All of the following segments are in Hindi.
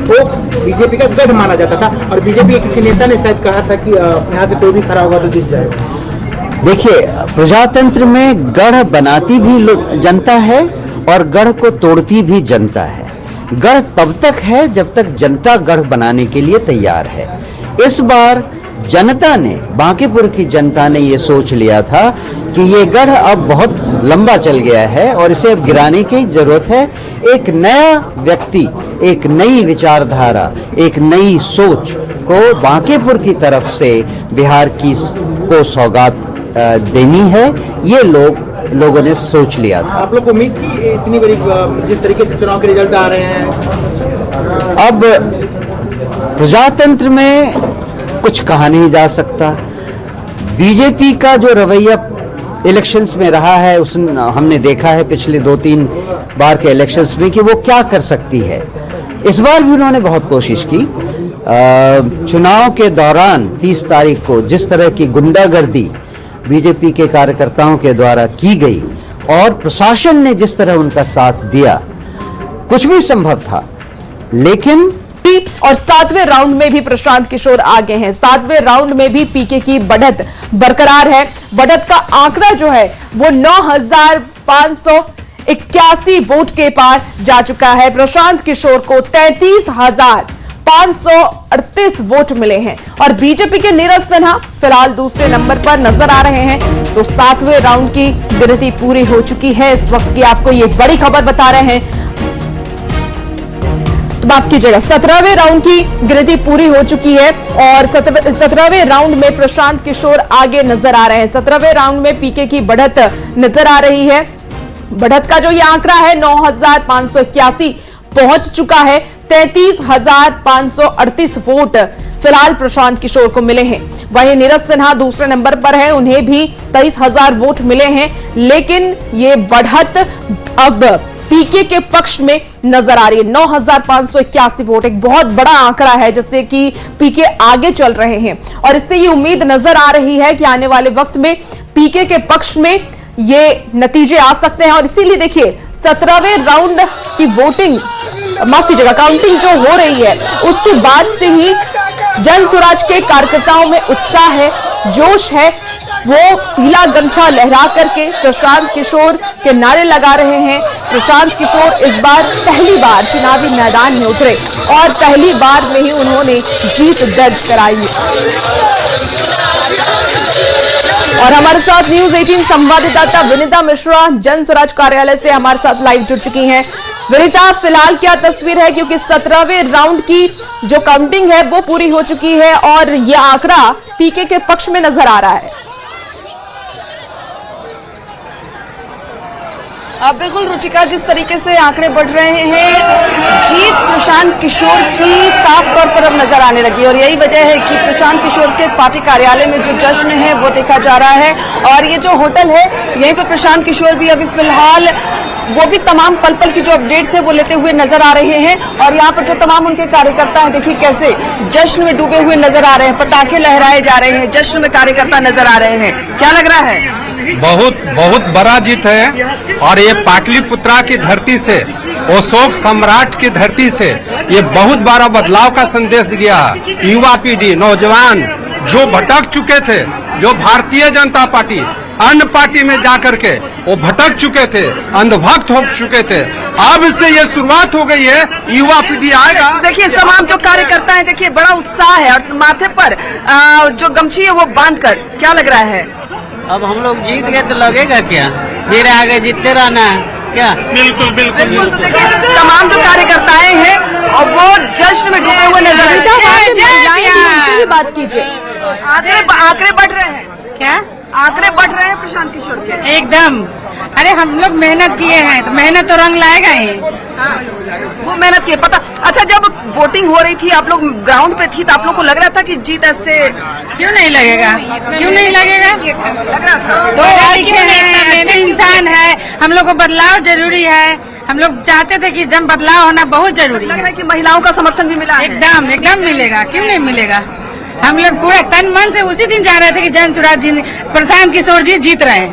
वो बीजेपी का गढ़ माना जाता था और बीजेपी के किसी नेता ने शायद कहा था कि यहाँ से कोई भी खड़ा होगा तो जीत जाएगा। देखिए, प्रजातंत्र में गढ़ बनाती भी जनता है और गढ़ को तोड़ती भी जनता है। गढ़ तब तक है जब तक जनता गढ़ बनाने के लिए तैयार है। इस बार जनता ने, बांकीपुर की जनता ने ये सोच लिया था कि ये गढ़ अब बहुत लंबा चल गया है और इसे अब गिराने की जरूरत है। एक नया व्यक्ति, एक नई विचारधारा, एक नई सोच को बांकीपुर की तरफ से बिहार की को सौगात देनी है, ये लोगों ने सोच लिया था। आप लोग को उम्मीद थी इतनी बड़ी, जिस तरीके से चुनाव के रिजल्ट आ रहे हैं? अब प्रजातंत्र में कुछ कहा नहीं जा सकता। बीजेपी का जो रवैया इलेक्शंस में रहा है, हमने देखा है पिछले 2-3 बार के इलेक्शंस में कि वो क्या कर सकती है। इस बार भी उन्होंने बहुत कोशिश की। चुनाव के दौरान 30 तारीख को जिस तरह की गुंडागर्दी बीजेपी के कार्यकर्ताओं के द्वारा की गई और प्रशासन ने जिस तरह उनका साथ दिया, कुछ भी संभव था। लेकिन और 7वें राउंड में भी प्रशांत किशोर आगे हैं। 7वें राउंड में भी पीके की बढ़त बरकरार है। बढ़त का आंकड़ा जो है वो 9,581 वोट के पार जा चुका है। प्रशांत किशोर को 33,538 वोट मिले हैं और बीजेपी के नीरज सिन्हा फिलहाल दूसरे नंबर पर नजर आ रहे हैं। तो 7वें राउंड की गिनती पूरी हो चुकी है। इस वक्त की आपको ये बड़ी खबर बता रहे हैं, माफ कीजिएगा, 17वें राउंड की गिनती पूरी हो चुकी है और 17वें राउंड में प्रशांत किशोर आगे नजर आ रहे हैं। 17वें राउंड में पीके की बढ़त नजर आ रही है। बढ़त का जो ये आंकड़ा है 9,581 पहुंच चुका है। 33,538 वोट फिलहाल प्रशांत किशोर को मिले हैं। वहीं नीरज सिन्हा दूसरे नंबर पर है, उन्हें भी 23,000 वोट मिले हैं। लेकिन ये बढ़त अब पीके के पक्ष में नजर आ रही है। 9,581 वोट एक बहुत बड़ा आंकड़ा है, जिससे कि पीके आगे चल रहे हैं और इससे ये उम्मीद नजर आ रही है कि आने वाले वक्त में पीके के पक्ष में ये नतीजे आ सकते हैं। और इसीलिए देखिए 17वें राउंड की वोटिंग, माफ कीजिएगा, काउंटिंग जो हो रही है उसके बाद से ही जन स्वराज के कार्यकर्ताओं में उत्साह है, जोश है। वो पीला गमछा लहरा करके प्रशांत किशोर के नारे लगा रहे हैं। प्रशांत किशोर इस बार पहली बार चुनावी मैदान में उतरे और पहली बार में ही उन्होंने जीत दर्ज कराई। और हमारे साथ न्यूज 18 संवाददाता विनीता मिश्रा जन स्वराज कार्यालय से हमारे साथ लाइव जुड़ चुकी हैं। विनीता, फिलहाल क्या तस्वीर है, क्योंकि 17वें राउंड की जो काउंटिंग है वो पूरी हो चुकी है और ये आंकड़ा पीके के पक्ष में नजर आ रहा है। बिल्कुल रुचिका, जिस तरीके से आंकड़े बढ़ रहे हैं, जीत प्रशांत किशोर की साफ तौर पर अब नजर आने लगी और यही वजह है कि प्रशांत किशोर के पार्टी कार्यालय में जो जश्न है वो देखा जा रहा है। और ये जो होटल है यहीं पर प्रशांत किशोर भी अभी फिलहाल वो भी तमाम पल पल की जो अपडेट्स है वो लेते हुए नजर आ रहे हैं। और यहाँ पर जो तमाम उनके कार्यकर्ता हैं, देखिए कैसे जश्न में डूबे हुए नजर आ रहे हैं, पटाखे लहराए जा रहे हैं, जश्न में कार्यकर्ता नजर आ रहे हैं। क्या लग रहा है? बहुत बड़ा जीत है और ये पाटलिपुत्रा की धरती से, अशोक सम्राट की धरती से ये बहुत बड़ा बदलाव का संदेश दिया है। युवा पीढ़ी, नौजवान जो भटक चुके थे, जो भारतीय जनता पार्टी अन्य पार्टी में जाकर के वो भटक चुके थे, अंधभक्त हो चुके थे, अब से ये शुरुआत हो गई है, युवा पीढ़ी आएगा। देखिए तमाम जो कार्यकर्ता हैं, देखिए बड़ा उत्साह है और माथे पर जो गमछी है वो बांध कर, क्या लग रहा है? अब हम लोग जीत गए तो लगेगा क्या, फिर आगे जीतते रहना है क्या? बिल्कुल बिल्कुल बिल्कुल। तो देखिए तमाम जो कार्यकर्ताएं हैं और वो जश्न में डूबे हुए नजर आ रहे हैं। बात कीजिए, आंकड़े बढ़ रहे हैं क्या? आंकड़े बढ़ रहे हैं प्रशांत किशोर के एकदम। अरे हम लोग मेहनत किए हैं तो मेहनत तो रंग लाएगा ही। वो मेहनत किए, पता। अच्छा, जब वोटिंग हो रही थी, आप लोग ग्राउंड पे थी, तो आप लोग को लग रहा था कि जीत ऐसे? क्यों नहीं लगेगा, क्यों नहीं लगेगा? लग रहा था। तो मेहनत इंसान है, हम लोग को बदलाव जरूरी है। हम लोग चाहते थे कि जब बदलाव होना बहुत जरूरी लग रहा है। है कि महिलाओं का समर्थन भी मिला? एकदम एकदम मिलेगा, क्यों नहीं मिलेगा? हम लोग पूरे तन मन से उसी दिन जा रहे थे कि जन स्वराज जी, प्रशांत किशोर जी जीत रहे हैं।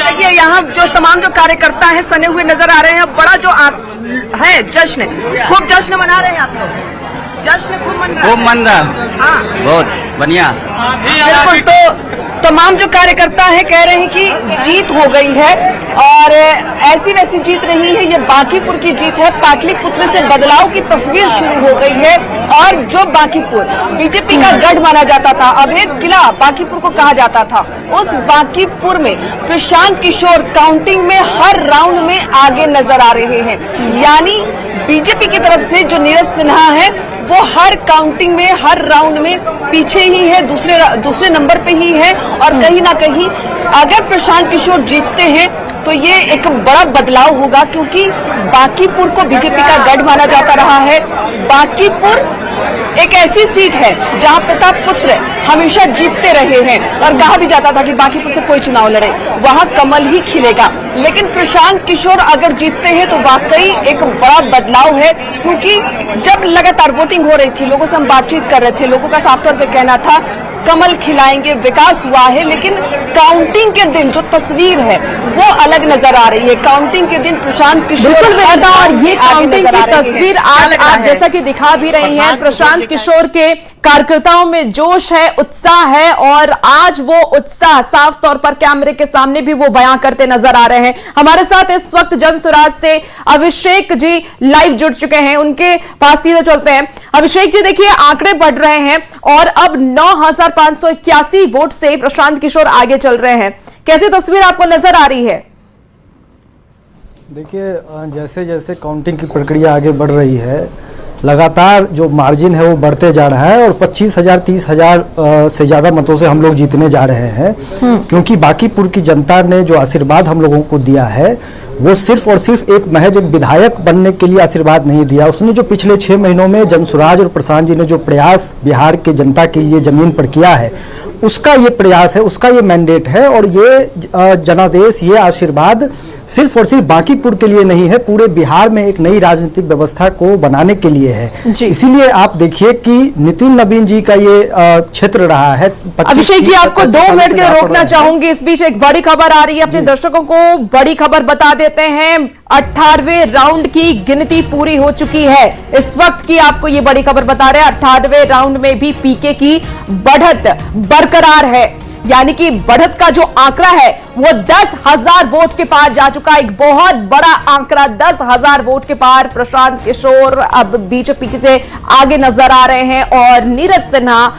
देखिए यहाँ जो तमाम जो कार्यकर्ता हैं सने हुए नजर आ रहे हैं। बड़ा जो है जश्न, खूब जश्न मना रहे हैं आप लोग? जश्न खूब मन रहा है? खूब मन रहा, हाँ बहुत बढ़िया। बिल्कुल। तो तमाम जो कार्यकर्ता हैं कह रहे हैं कि जीत हो गई है और ऐसी वैसी जीत नहीं है, ये बांकीपुर की जीत है। पाटलिपुत्र से बदलाव की तस्वीर शुरू हो गई है और जो बांकीपुर बीजेपी का गढ़ माना जाता था, अभेद किला बांकीपुर को कहा जाता था, उस बांकीपुर में प्रशांत किशोर काउंटिंग में हर राउंड में आगे नजर आ रहे हैं। यानी बीजेपी की तरफ से जो नीरज सिन्हा है वो हर काउंटिंग में, हर राउंड में पीछे ही है, दूसरे नंबर पे ही है। और कहीं ना कहीं अगर प्रशांत किशोर जीतते हैं तो ये एक बड़ा बदलाव होगा, क्योंकि बांकीपुर को बीजेपी का गढ़ माना जाता रहा है। बांकीपुर एक ऐसी सीट है जहां प्रताप पुत्र हमेशा जीतते रहे हैं और कहा भी जाता था कि बांकीपुर से कोई चुनाव लड़े वहां कमल ही खिलेगा। लेकिन प्रशांत किशोर अगर जीतते हैं तो वाकई एक बड़ा बदलाव है, क्योंकि जब लगातार वोटिंग हो रही थी, लोगों से हम बातचीत कर रहे थे, लोगों का साफ तौर पे कहना था कमल खिलाएंगे, विकास हुआ है। लेकिन काउंटिंग के दिन जो तस्वीर है वो अलग नजर आ रही है। काउंटिंग के दिन प्रशांत किशोर बिल्कुल विनीता, और ये काउंटिंग की तस्वीर आज आप जैसा कि दिखा भी रही हैं, प्रशांत किशोर के कार्यकर्ताओं में जोश है, उत्साह है और आज वो उत्साह साफ तौर पर कैमरे के सामने भी वो बयां करते नजर आ रहे हैं। हमारे साथ इस वक्त जनसुराज से अभिषेक जी लाइव जुड़ चुके हैं, उनके पास सीधे चलते हैं। अभिषेक जी, देखिए आंकड़े बढ़ रहे हैं और अब 9,581 वोट से प्रशांत किशोर आगे चल रहे हैं, कैसी तस्वीर आपको नजर आ रही है? देखिए, जैसे जैसे काउंटिंग की प्रक्रिया आगे बढ़ रही है, लगातार जो मार्जिन है वो बढ़ते जा रहा है और 25,000 30,000 से ज़्यादा मतों से हम लोग जीतने जा रहे हैं। क्योंकि बांकीपुर की जनता ने जो आशीर्वाद हम लोगों को दिया है वो सिर्फ और सिर्फ एक महज एक विधायक बनने के लिए आशीर्वाद नहीं दिया। उसने जो पिछले 6 महीनों में जनसुराज और प्रशांत जी ने जो प्रयास बिहार के जनता के लिए जमीन पर किया है, उसका ये प्रयास है, उसका ये मैंडेट है। और ये जनादेश, ये आशीर्वाद सिर्फ और सिर्फ बांकीपुर के लिए नहीं है, पूरे बिहार में एक नई राजनीतिक व्यवस्था को बनाने के लिए है। इसीलिए आप देखिए कि नितिन नवीन जी का ये क्षेत्र रहा है। अभिषेक जी, आपको 2 मिनट के रोकना चाहूंगी। इस बीच एक बड़ी खबर आ रही है, अपने दर्शकों को बड़ी खबर बता देते हैं। 18वें राउंड की गिनती पूरी हो चुकी है। इस वक्त की आपको ये बड़ी खबर बता रहे हैं, 18वें राउंड में भी पीके की बढ़त बरकरार है। यानी कि बढ़त का जो आंकड़ा है वो 10,000 वोट के पार जा चुका है। एक बहुत बड़ा आंकड़ा, 10,000 वोट के पार प्रशांत किशोर अब बीजेपी से आगे नजर आ रहे हैं और नीरज सिन्हा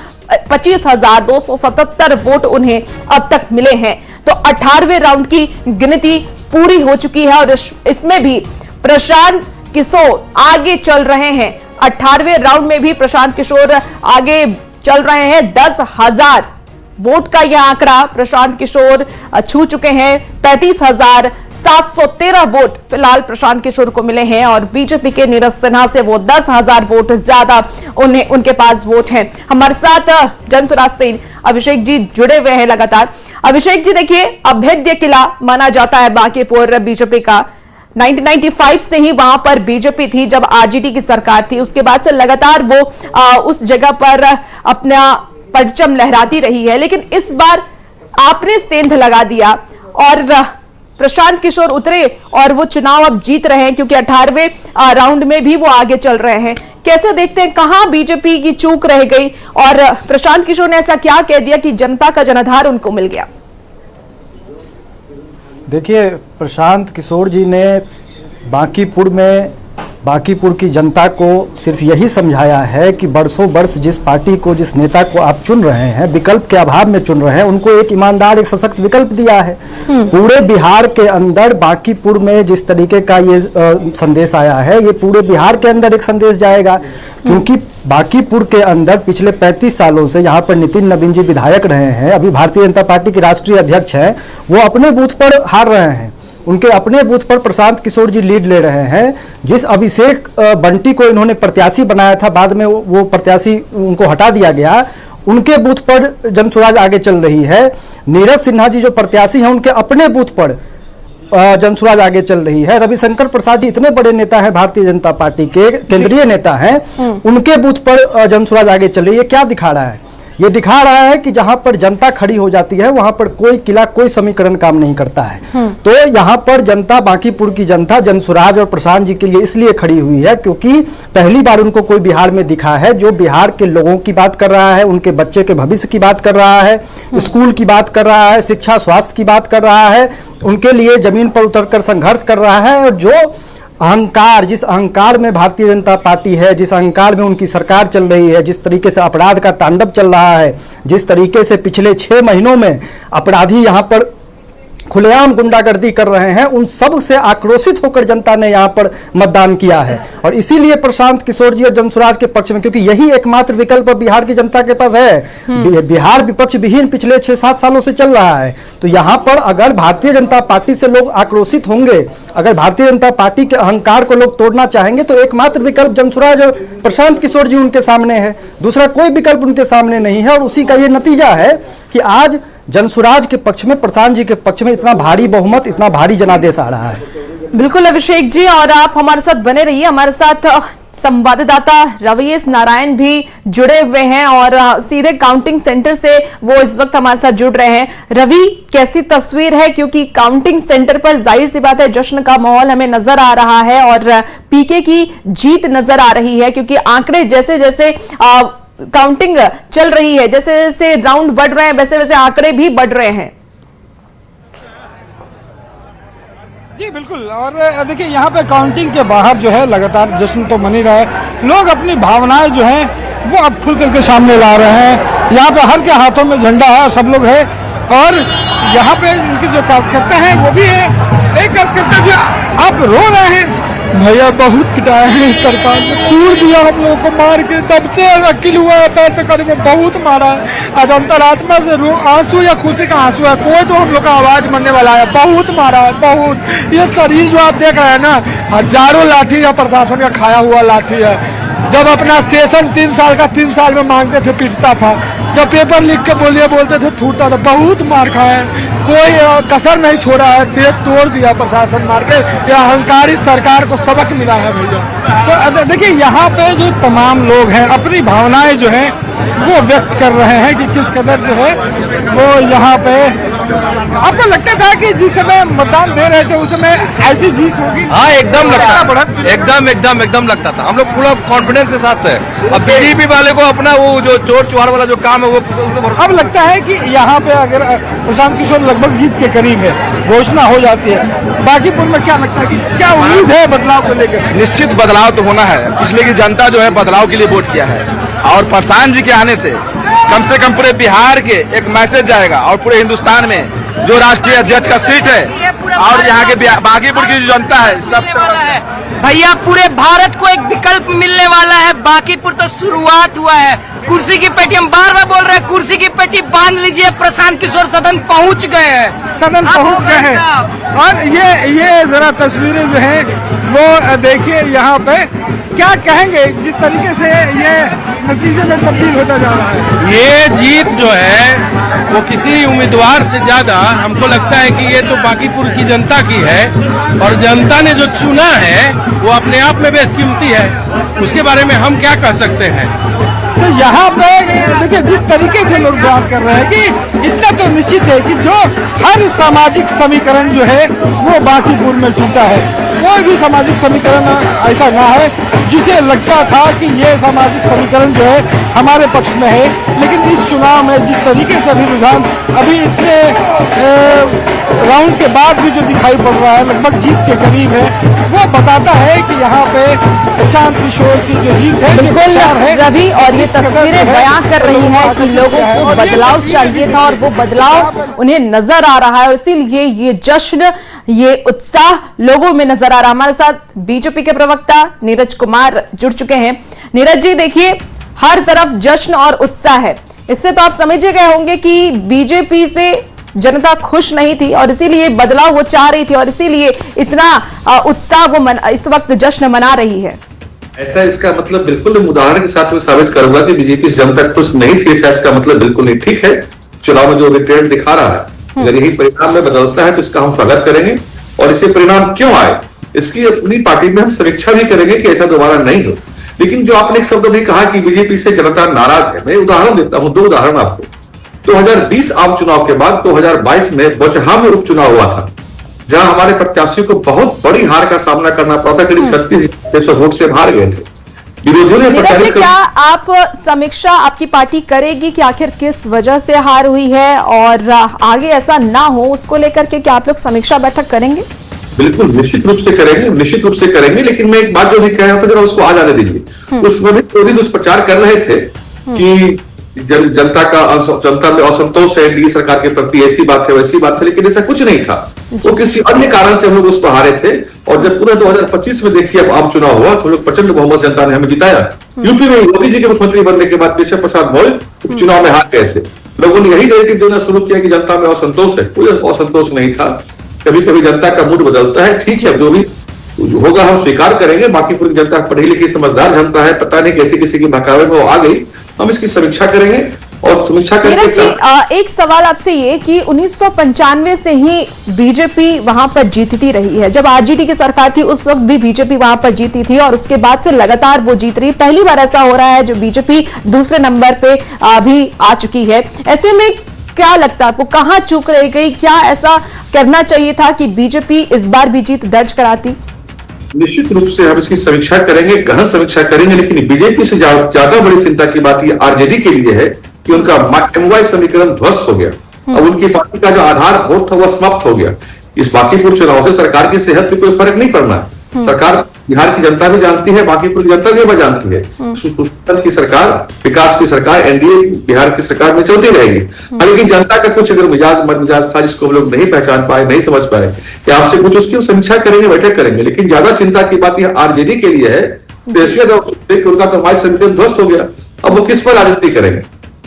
25,277 वोट उन्हें अब तक मिले हैं। तो 18वें राउंड की गिनती पूरी हो चुकी है और इसमें भी प्रशांत किशोर आगे चल रहे हैं। 18वें राउंड में भी प्रशांत किशोर आगे चल रहे हैं। 10,000 वोट का यह आंकड़ा प्रशांत किशोर छू चुके हैं। 35,713 वोट फिलहाल प्रशांत किशोर को मिले हैं और बीजेपी के नीरज सिन्हा से वो 10,000 वोट ज्यादा उनके पास वोट हैं। हमारे साथ जनसुराज से अभिषेक जी जुड़े हुए हैं लगातार। अभिषेक जी, देखिए अभेद्य किला माना जाता है बांकीपुर बीजेपी का। 1995 से ही वहां पर बीजेपी थी जब आरजेडी की सरकार थी, उसके बाद से लगातार वो उस जगह पर अपना परचम लहराती रही है। लेकिन इस बार आपने सेंध लगा दिया और प्रशांत किशोर उतरे और वो चुनाव अब जीत रहे हैं, क्योंकि 18वें राउंड में भी वो आगे चल रहे हैं। कैसे देखते हैं, कहां बीजेपी की चूक रह गई और प्रशांत किशोर ने ऐसा क्या कह दिया कि जनता का जनाधार उनको मिल गया? देखिए, प्रशांत किशोर जी ने बांकीपुर की जनता को सिर्फ यही समझाया है कि बरसों वर्ष जिस पार्टी को, जिस नेता को आप चुन रहे हैं, विकल्प के अभाव में चुन रहे हैं, उनको एक ईमानदार, एक सशक्त विकल्प दिया है। पूरे बिहार के अंदर बांकीपुर में जिस तरीके का ये संदेश आया है, ये पूरे बिहार के अंदर एक संदेश जाएगा। क्योंकि बांकीपुर के अंदर पिछले 35 सालों से यहाँ पर नितिन नवीन जी विधायक रहे हैं, अभी भारतीय जनता पार्टी के राष्ट्रीय अध्यक्ष हैं, वो अपने बूथ पर हार रहे हैं। उनके अपने बूथ पर प्रशांत किशोर जी लीड ले रहे हैं। जिस अभिषेक बंटी को इन्होंने प्रत्याशी बनाया था, बाद में वो प्रत्याशी उनको हटा दिया गया, उनके बूथ पर जनसुराज आगे चल रही है। नीरज सिन्हा जी जो प्रत्याशी हैं, उनके अपने बूथ पर जनसुराज आगे चल रही है। रविशंकर प्रसाद जी इतने बड़े नेता हैं, भारतीय जनता पार्टी के केंद्रीय नेता हैं, उनके बूथ पर जनसुराज आगे चल रही है। क्या दिखा रहा है? ये दिखा रहा है कि जहां पर जनता खड़ी हो जाती है वहां पर कोई किला, कोई समीकरण काम नहीं करता है। तो यहां पर जनता, बांकीपुर की जनता जनसुराज और प्रशांत जी के लिए इसलिए खड़ी हुई है क्योंकि पहली बार उनको कोई बिहार में दिखा है जो बिहार के लोगों की बात कर रहा है, उनके बच्चे के भविष्य की बात कर रहा है, स्कूल की बात कर रहा है, शिक्षा स्वास्थ्य की बात कर रहा है, उनके लिए जमीन पर उतरकर संघर्ष कर रहा है। और जो अहंकार, जिस अहंकार में भारतीय जनता पार्टी है, जिस अहंकार में उनकी सरकार चल रही है, जिस तरीके से अपराध का तांडव चल रहा है, जिस तरीके से पिछले 6 महीनों में अपराधी यहां पर खुलेआम गुंडागर्दी कर रहे हैं, उन सब से आक्रोशित होकर जनता ने यहां पर मतदान किया है। और इसीलिए प्रशांत किशोर जी और जनसुराज के पक्ष में, क्योंकि यही एकमात्र विकल्प बिहार की जनता के पास है। बिहार विपक्ष विहीन पिछले 6-7 सालों से चल रहा है। तो यहां पर अगर भारतीय जनता पार्टी से लोग आक्रोशित होंगे, अगर भारतीय जनता पार्टी के अहंकार को लोग तोड़ना चाहेंगे, तो एकमात्र विकल्प जनसुराज और प्रशांत किशोर जी उनके सामने है, दूसरा कोई विकल्प उनके सामने नहीं है। और उसी का ये नतीजा है कि आज जनसुराज के पक्ष में, प्रशांत जी के पक्ष में इतना भारी बहुमत, इतना भारी जनादेश आ रहा है। बिल्कुल अभिषेक जी, और आप हमारे साथ बने रहिए। हमारे साथ संवाददाता रवीश नारायण भी जुड़े हुए हैं और सीधे काउंटिंग सेंटर से वो इस वक्त हमारे साथ जुड़ रहे हैं। रवि, कैसी तस्वीर है? क्योंकि काउंटिंग सेंटर पर जाहिर सी बात है जश्न का माहौल हमें नजर आ रहा है और पीके की जीत नजर आ रही है, क्योंकि आंकड़े जैसे जैसे काउंटिंग चल रही है, जैसे जैसे राउंड बढ़ रहे हैं, वैसे वैसे आंकड़े भी बढ़ रहे हैं। जी बिल्कुल। और देखिए यहाँ पे काउंटिंग के बाहर जो है लगातार जश्न तो मन ही रहा है। लोग अपनी भावनाएं जो हैं वो अब खुल करके सामने ला रहे हैं। यहाँ पे हर के हाथों में झंडा है, सब लोग है। और यहाँ पे उनके जो कार्यकर्ता हैं वो भी है। एक कार्यकर्ता जो आप रो रहे हैं, भैया बहुत पिटाया है इस सरकार ने, तोड़ दिया हम लोगों को मार के। जब से वकील हुआ है पैर तक में बहुत मारा है। आज अंतरात्मा से आंसू या खुशी का आंसू है, कोई तो हम लोग का आवाज मरने वाला है। बहुत मारा है, बहुत। ये शरीर जो आप देख रहे हैं ना, हजारों लाठी या प्रशासन का खाया हुआ लाठी है। जब अपना सेशन 3 साल का 3 साल में मांगते थे पीटता था, जब पेपर लिख के बोलते थे थूटता था। बहुत मार खाए, कोई कसर नहीं छोड़ा है, देह तोड़ दिया प्रशासन मार के। यह अहंकारी सरकार को सबक मिला है भैया। तो देखिए यहाँ पे जो तमाम लोग हैं अपनी भावनाएं जो हैं वो व्यक्त कर रहे हैं कि किस कदर जो है वो यहाँ पे। आपको लगता था कि जिस समय मतदान दे रहे थे उस समय ऐसी जीत होगी? हाँ, एकदम लगता, एकदम लगता था। हम लोग पूरा कॉन्फिडेंस के साथ है। अब बीजेपी वाले को अपना वो जो चोर चुहार वाला जो काम है वो अब लगता है कि यहाँ पे अगर प्रशांत किशोर लगभग जीत के करीब है, घोषणा हो जाती है। बांकीपुर में क्या लगता है कि क्या उम्मीद है बदलाव को लेकर? निश्चित बदलाव तो होना है, इसलिए कि जनता जो है बदलाव के लिए वोट किया है। और प्रशांत जी के आने से कम से कम पूरे बिहार के एक मैसेज जाएगा और पूरे हिंदुस्तान में जो राष्ट्रीय अध्यक्ष का सीट है और यहाँ के बांकीपुर की जो जनता है सबसे भैया पूरे भारत को एक विकल्प मिलने वाला है। बांकीपुर तो शुरुआत हुआ है। कुर्सी की पेटी, हम बार बार बोल रहे हैं, कुर्सी की पेटी बांध लीजिए। प्रशांत किशोर सदन पहुंच गए हैं, सदन पहुंच गए हैं। और ये जरा तस्वीरें जो हैं वो देखिए यहाँ पे। क्या कहेंगे जिस तरीके से ये नतीजे में तब्दील होता जा रहा है? ये जीत जो है वो किसी उम्मीदवार से ज्यादा हमको लगता है कि ये तो बांकीपुर की जनता की है। और जनता ने जो चुना है वो अपने आप में बेशकीमती है, उसके बारे में हम क्या कह सकते हैं। तो यहाँ पे देखिए जिस तरीके से लोग बात कर रहे हैं कि इतना तो निश्चित है कि जो हर सामाजिक समीकरण जो है वो बांकीपुर में टूटा है। कोई भी सामाजिक समीकरण ऐसा ना है जिसे लगता था कि ये सामाजिक समीकरण जो है हमारे पक्ष में है। लेकिन इस चुनाव में जिस तरीके से अभी रुझान अभी इतने राउंड के बाद भी जो दिखाई पड़ रहा है, लगभग जीत के करीब है, वो बताता है कि यहाँ पे प्रशांत किशोर की जो जीत है बिल्कुल रवि। और ये तस्वीरें बयां कर रही हैं कि लोगों को बदलाव चाहिए था और वो बदलाव उन्हें नजर आ रहा है, और इसीलिए ये जश्न, ये उत्साह लोगों में नजर आ रहा है। हमारे साथ बीजेपी के प्रवक्ता नीरज कुमार जुड़ चुके हैं। नीरज जी, देखिए हर तरफ जश्न और उत्साह है। इससे तो आप समझ गए होंगे कि बीजेपी से जनता खुश नहीं थी और इसीलिए बदलाव वो चाह रही थी और इसीलिए इतना उत्साह वो इस वक्त जश्न मना रही है। ऐसा इसका मतलब बिल्कुल उदाहरण के साथ मैं साबित करूंगा कि बीजेपी जनता खुश नहीं थी, ऐसा इसका मतलब बिल्कुल नहीं। ठीक है, चुनाव में जो अभी ट्रेंड दिखा रहा है, अगर यही परिणाम में बदलता है तो इसका हम स्वागत करेंगे। और इससे परिणाम क्यों आए इसकी अपनी पार्टी में हम समीक्षा भी करेंगे कि ऐसा दोबारा नहीं हो। लेकिन जो आपने एक शब्द भी कहा कि बीजेपी से जनता नाराज है, मैं उदाहरण देता हूं, 2 उदाहरण आपको। 2020 आम चुनाव के बाद 2022 में बोचहा में उपचुनाव हुआ था, जहां हमारे प्रत्याशियों को बहुत बड़ी हार का सामना करना पड़ा था, करीब 3600 वोट से हार गए थे। विरोधियों ने नीरज जी, क्या आप समीक्षा आपकी पार्टी करेगी कि आखिर किस वजह से हार हुई है और आगे ऐसा ना हो उसको लेकर के क्या आप लोग समीक्षा बैठक करेंगे? बिल्कुल, निश्चित रूप से करेंगे, निश्चित रूप से करेंगे। लेकिन मैं एक बात जो भी कह रहा था, जरा उसको आ जाने दीजिए। उसमें भी थोड़ी दुष्प्रचार कर रहे थे कि जनता में असंतोष है एनडीए सरकार के प्रति, ऐसी बात है वैसी बात है, लेकिन ऐसा कुछ नहीं था। वो किसी अन्य कारण से हम लोग उसको हारे थे। और जब पूरे 2025 में देखिए अब आम चुनाव हुआ तो लोग प्रचंड बहुमत जनता ने हमें जिताया। यूपी में योगी जी के मुख्यमंत्री बनने के बाद केशव प्रसाद मौर्य चुनाव में हार गए थे। लोगों ने यही नैरेटिव देना शुरू किया कि जनता में असंतोष है। कोई असंतोष नहीं था। कभी कभी जनता का मूड बदलता है, ठीक है, जो भी होगा हम स्वीकार करेंगे। बाकी पूरी जनता पढ़ी लिखी समझदार जनता है, पता नहीं कैसी किसी की बहकावे में वो आ गई। हम इसकी समीक्षा करेंगे और समीक्षा नीरज जी, एक सवाल आपसे ये कि 1995 से ही बीजेपी वहां पर जीतती रही है। जब आरजेडी की सरकार थी उस वक्त भी बीजेपी वहां पर जीती थी और उसके बाद से लगातार वो जीत रही। पहली बार ऐसा हो रहा है जो बीजेपी दूसरे नंबर पे भी आ चुकी है। ऐसे में क्या लगता है आपको, कहां चूक रह गई? क्या ऐसा करना चाहिए था कि बीजेपी इस बार भी जीत दर्ज कराती? निश्चित रूप से हम इसकी समीक्षा करेंगे, गहन समीक्षा करेंगे। लेकिन बीजेपी से ज्यादा बड़ी चिंता की बात ये आरजेडी के लिए है कि उनका एमवाई समीकरण ध्वस्त हो गया। अब उनकी पार्टी का जो आधार वोट था वह समाप्त हो गया। इस बांकीपुर चुनाव से सरकार की सेहत पे कोई फर्क नहीं पड़ना है। सरकार बिहार की जनता भी जानती है, बांकीपुर की जनता भी जानती है। सुशासन की सरकार, विकास की सरकार, एनडीए बिहार की सरकार में चलती रहेगी। लेकिन जनता का कुछ अगर मिजाज था जिसको हम लोग नहीं पहचान पाए, नहीं समझ पाए, या आपसे कुछ उसकी समीक्षा करेंगे, बैठक करेंगे। लेकिन ज्यादा चिंता की बात यह आरजेडी के लिए है, उनका तो एमवाई समीकरण ध्वस्त हो गया। अब वो किस पर राजनीति करेंगे?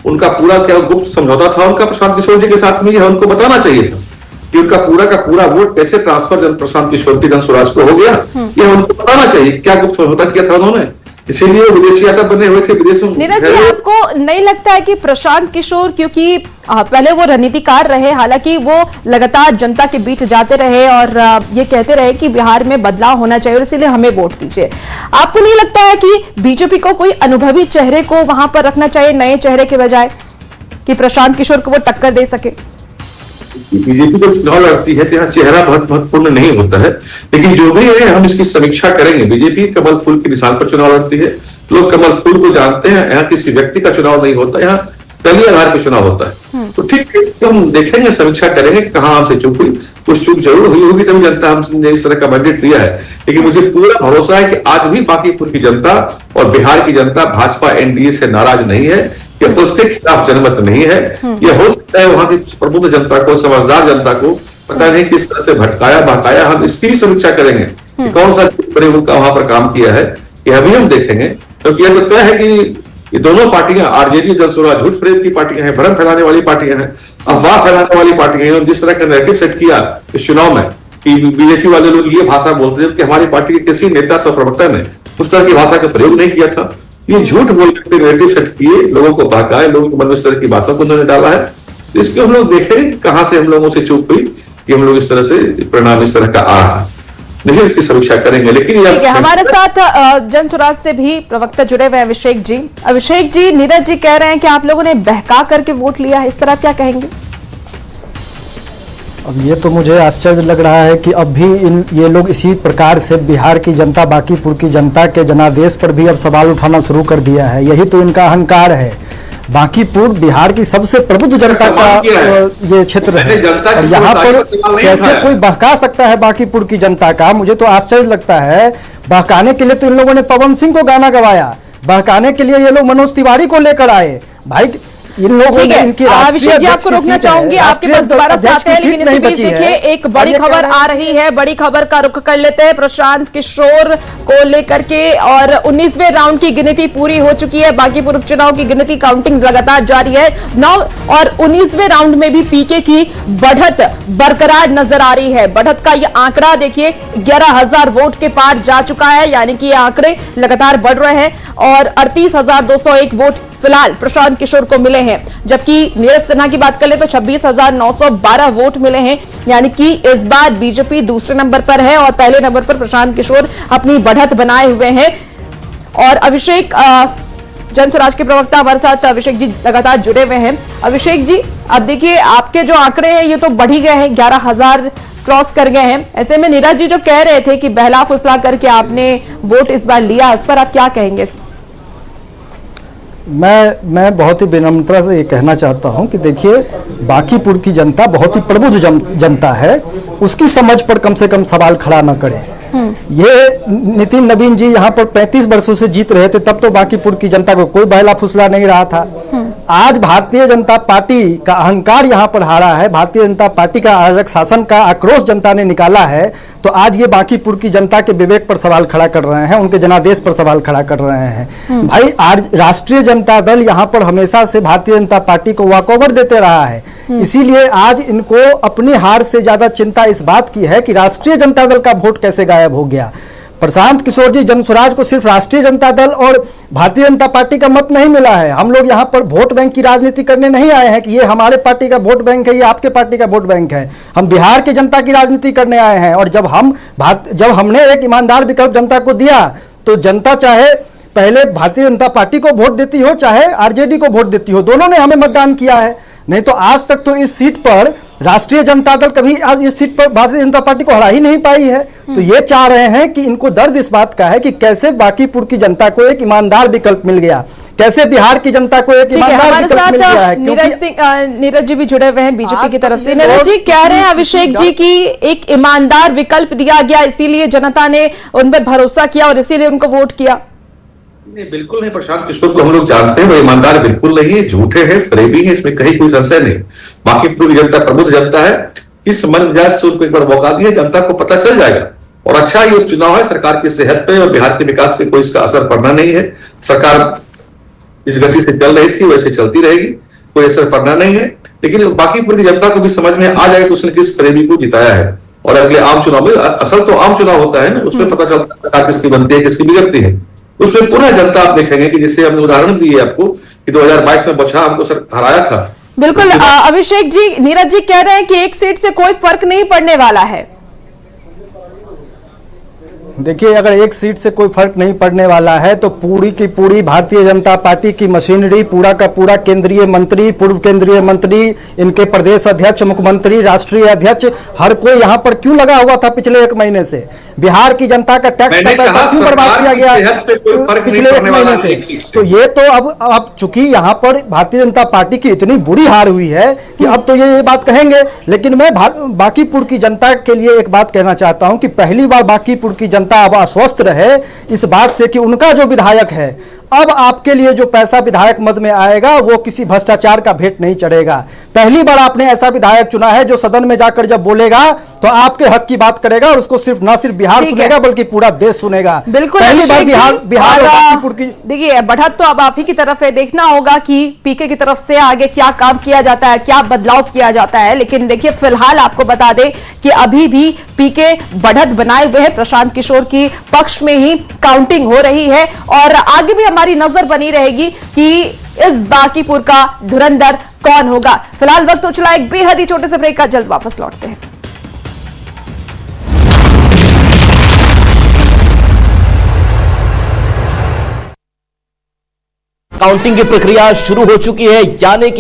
उनका पूरा क्या गुप्त समझौता था उनका प्रशांत किशोर जी के साथ में, यह उनको बताना चाहिए था कि उनका पूरा का पूरा वोट कैसे ट्रांसफर प्रशांत किशोर की जन स्वराज को हो गया। यह उनको बताना चाहिए क्या गुप्त समझौता किया था उन्होंने, इसीलिए वो विदेशी यात्रा बने हुए थे विदेशों में। नीरज जी, आपको नहीं लगता है कि प्रशांत किशोर, क्योंकि पहले वो रणनीतिकार रहे, हालांकि वो लगातार जनता के बीच जाते रहे और ये कहते रहे कि बिहार में बदलाव होना चाहिए और इसीलिए हमें वोट दीजिए, आपको नहीं लगता है कि बीजेपी को कोई अनुभवी चेहरे को वहां पर रखना चाहिए नए चेहरे के बजाय, कि प्रशांत किशोर को वो टक्कर दे सके? बीजेपी जो चुनाव लड़ती है तो यहाँ चेहरा बहुत महत्वपूर्ण नहीं होता है। लेकिन जो भी है हम इसकी समीक्षा करेंगे। बीजेपी कमल फूल की निशान पर चुनाव लड़ती है, लोग कमल फूल को जानते हैं। यहाँ किसी व्यक्ति का चुनाव नहीं होता, यहाँ दलीय आधार पर चुनाव होता है। तो ठीक है, तो हम देखेंगे, समीक्षा करेंगे कहाँ हमसे चूक हुई। कुछ चूक जरूर हुई होगी तभी जनता हमने इस तरह का मैंडेट दिया है। लेकिन मुझे पूरा भरोसा है कि आज भी बांकीपुर की जनता और बिहार की जनता भाजपा एनडीए से नाराज नहीं है, कि उसके खिलाफ जनमत नहीं है। यह हो सकता है वहां की प्रबुद्ध जनता को, समझदार जनता को पता नहीं किस तरह से भटकाया बहकाया। हम इसकी भी समीक्षा करेंगे कि कौन सा प्रयोग का वहां पर काम किया है, यह भी हम देखेंगे। क्योंकि यह तो तय है कि ये दोनों पार्टियां, आरजेडी जन स्वराज झूठ फरेब की पार्टियां हैं, भ्रम फैलाने वाली पार्टियां हैं, अफवाह फैलाने वाली पार्टियां हैं। जिस तरह का नैरेटिव सेट किया इस चुनाव में कि बीजेपी वाले लोग ये भाषा बोलते हैं कि हमारी पार्टी के किसी नेता अथवा प्रवक्ता ने उस तरह की भाषा का प्रयोग नहीं किया था। ये झूठ बोल के नैरेटिव सेट किए, लोगों को बहकाए, लोगों के मन में इस तरह की बातों को उन्होंने डाला है। तो इसके हम लोग देखें कहां से हम लोगों से चूक हुई कि हम लोग इस तरह से परिणाम इस तरह का आ रहा है। नहीं, इसकी समीक्षा करेंगे। लेकिन ठीक है, हमारे साथ जन स्वराज से भी प्रवक्ता जुड़े हुए अभिषेक जी। अभिषेक जी, नीरज जी कह रहे हैं कि आप लोगों ने बहका करके वोट लिया है, इस पर आप क्या कहेंगे? अब ये तो मुझे आश्चर्य लग रहा है कि अब भी ये लोग इसी प्रकार से बिहार की जनता, बांकीपुर की जनता के जनादेश पर भी अब सवाल उठाना शुरू कर दिया है। यही तो इनका अहंकार है। बांकीपुर बिहार की सबसे प्रबुद्ध जनता का ये क्षेत्र है और यहाँ पर कैसे कोई बहका सकता है बांकीपुर की जनता का? मुझे तो आश्चर्य लगता है। बहकाने के लिए तो इन लोगों ने पवन सिंह को गाना गवाया, बहकाने के लिए ये लोग मनोज तिवारी को लेकर आए। भाई इन लोगों ने इनकी अभिषेक जी, आपको रोकना चाहूंगी, आपके पास दोबारा से आते हैं, लेकिन इसी बीच देखिए एक बड़ी खबर आ रही है। बड़ी खबर का रुख कर लेते हैं प्रशांत किशोर को लेकर के। और 19वें राउंड की गिनती पूरी हो चुकी है। बांकीपुर उपचुनाव की गिनती, काउंटिंग लगातार जारी है। 9 और 19वें राउंड में भी पीके की बढ़त बरकरार नजर आ रही है। बढ़त का ये आंकड़ा देखिए 11,000 वोट के पार जा चुका है, यानी कि ये आंकड़े लगातार बढ़ रहे हैं। और 38,201 वोट फिलहाल प्रशांत किशोर को मिले हैं, जबकि नीरज सिन्हा की बात कर ले तो 26,912 वोट मिले हैं, यानी कि इस बार बीजेपी दूसरे नंबर पर है और पहले नंबर पर प्रशांत किशोर अपनी बढ़त बनाए हुए हैं। और अभिषेक जन स्वराज के प्रवक्ता हमारे साथ अभिषेक जी लगातार जुड़े हुए हैं। अभिषेक जी, अब देखिए आपके जो आंकड़े हैं ये तो बढ़ ही गए हैं, 11,000 क्रॉस कर गए हैं। ऐसे में नीरज जी जो कह रहे थे कि बहला फुसला करके आपने वोट इस बार लिया, उस पर आप क्या कहेंगे? मैं बहुत ही विनम्रता से ये कहना चाहता हूं कि देखिए, बांकीपुर की जनता बहुत ही प्रबुद्ध जनता है, उसकी समझ पर कम से कम सवाल खड़ा न करें। ये नितिन नवीन जी यहाँ पर 35 वर्षों से जीत रहे थे, तब तो बांकीपुर की जनता को कोई बहला फुसला नहीं रहा था। आज भारतीय जनता पार्टी का अहंकार यहाँ पर हारा है, भारतीय जनता पार्टी का अराजक शासन का आक्रोश जनता ने निकाला है, तो आज ये बांकीपुर की जनता के विवेक पर सवाल खड़ा कर रहे हैं, उनके जनादेश पर सवाल खड़ा कर रहे हैं। भाई, आज राष्ट्रीय जनता दल यहाँ पर हमेशा से भारतीय जनता पार्टी को वॉकओवर देते रहा है, इसीलिए आज इनको अपनी हार से ज्यादा चिंता इस बात की है कि राष्ट्रीय जनता दल का वोट कैसे गायब हो गया। प्रशांत किशोर जी, जन स्वराज को सिर्फ राष्ट्रीय जनता दल और भारतीय जनता पार्टी का मत नहीं मिला है। हम लोग यहाँ पर वोट बैंक की राजनीति करने नहीं आए हैं कि ये हमारे पार्टी का वोट बैंक है, ये आपके पार्टी का वोट बैंक है। हम बिहार की जनता की राजनीति करने आए हैं, और जब हमने एक ईमानदार विकल्प जनता को दिया, तो जनता चाहे पहले भारतीय जनता पार्टी को वोट देती हो, चाहे आरजेडी को वोट देती हो, दोनों ने हमें मतदान किया है। नहीं तो आज तक तो इस सीट पर राष्ट्रीय जनता दल कभी आज इस सीट पर भारतीय जनता पार्टी को हरा ही नहीं पाई है। तो ये चाह रहे हैं कि इनको दर्द इस बात का है कि कैसे बांकीपुर की जनता को एक ईमानदार विकल्प मिल गया, कैसे बिहार की जनता को एक ईमानदार विकल्प मिल गया है। नीरज जी भी जुड़े हुए हैं बीजेपी की तरफ से। नीरज जी कह रहे हैं अभिषेक जी की एक ईमानदार विकल्प दिया गया, इसीलिए जनता ने उन पर भरोसा किया और इसीलिए उनको वोट किया। नहीं, बिल्कुल नहीं। प्रशांत किशोर को हम लोग जानते हैं, वो ईमानदार बिल्कुल नहीं है, झूठे हैं, फरेबी है, इसमें कहीं कोई संशय नहीं। बांकीपुर की जनता प्रबुद्ध जनता है, इस मन मिजाज से उनको एक बार मौका दिया, जनता को पता चल जाएगा। और अच्छा ये उपचुनाव है, सरकार की सेहत पे और बिहार के विकास पे कोई इसका असर पड़ना नहीं है। सरकार इस गति से चल रही थी, वैसे चलती रहेगी, कोई असर पड़ना नहीं है। लेकिन बांकीपुर की जनता को भी समझ में आ जाएगा कि उसने किस फरेबी को जिताया है। और अगले आम चुनाव में, असल तो आम चुनाव होता है ना, उसमें पता चलता है सरकार किसकी बनती है, किसकी बिगड़ती है। उसमें पुनः जनता आप देखेंगे कि जैसे हमने उदाहरण दिए आपको कि 2022 में बौछार हमको सर हराया था। बिल्कुल अभिषेक जी, नीरज जी कह रहे हैं कि एक सीट से कोई फर्क नहीं पड़ने वाला है। देखिए, अगर एक सीट से कोई फर्क नहीं पड़ने वाला है तो पूरी की पूरी भारतीय जनता पार्टी की मशीनरी, पूरा का पूरा केंद्रीय मंत्री, पूर्व केंद्रीय मंत्री, इनके प्रदेश अध्यक्ष, मुख्यमंत्री, राष्ट्रीय अध्यक्ष, हर कोई यहाँ पर क्यों लगा हुआ था पिछले एक महीने से? बिहार की जनता का टैक्स का पैसा क्यों बर्बाद किया गया पिछले एक महीने से? तो ये तो अब चूंकि यहाँ पर भारतीय जनता पार्टी की इतनी बुरी हार हुई है कि अब तो ये बात कहेंगे। लेकिन मैं बांकीपुर की जनता के लिए एक बात कहना चाहता हूँ कि पहली बार बांकीपुर की जनता अब आश्वस्त रहे इस बात से कि उनका जो विधायक है, अब आपके लिए जो पैसा विधायक मद में आएगा वो किसी भ्रष्टाचार का भेंट नहीं चढ़ेगा। पहली बार आपने ऐसा विधायक चुना है जो सदन में जाकर जब बोलेगा तो आपके हक की बात करेगा, और उसको सिर्फ न सिर्फ बिहार सुनेगा बल्कि पूरा देश सुनेगा। बिल्कुल, पहली बार बिहार और बांकीपुर की देखिए बढ़त तो अब आप ही की तरफ है। देखना होगा कि पीके की तरफ से आगे क्या काम किया जाता है, क्या बदलाव किया जाता है। लेकिन देखिए, फिलहाल आपको बता दें कि अभी भी पीके बढ़त बनाए हुए हैं, प्रशांत किशोर की पक्ष में ही काउंटिंग हो रही है, और आगे भी हमारी नजर बनी रहेगी कि इस बांकीपुर का धुरंधर कौन होगा। फिलहाल वक्त हो चला एक बेहद ही छोटे से ब्रेक का, जल्द वापस लौटते हैं। काउंटिंग की प्रक्रिया शुरू हो चुकी है, यानी कि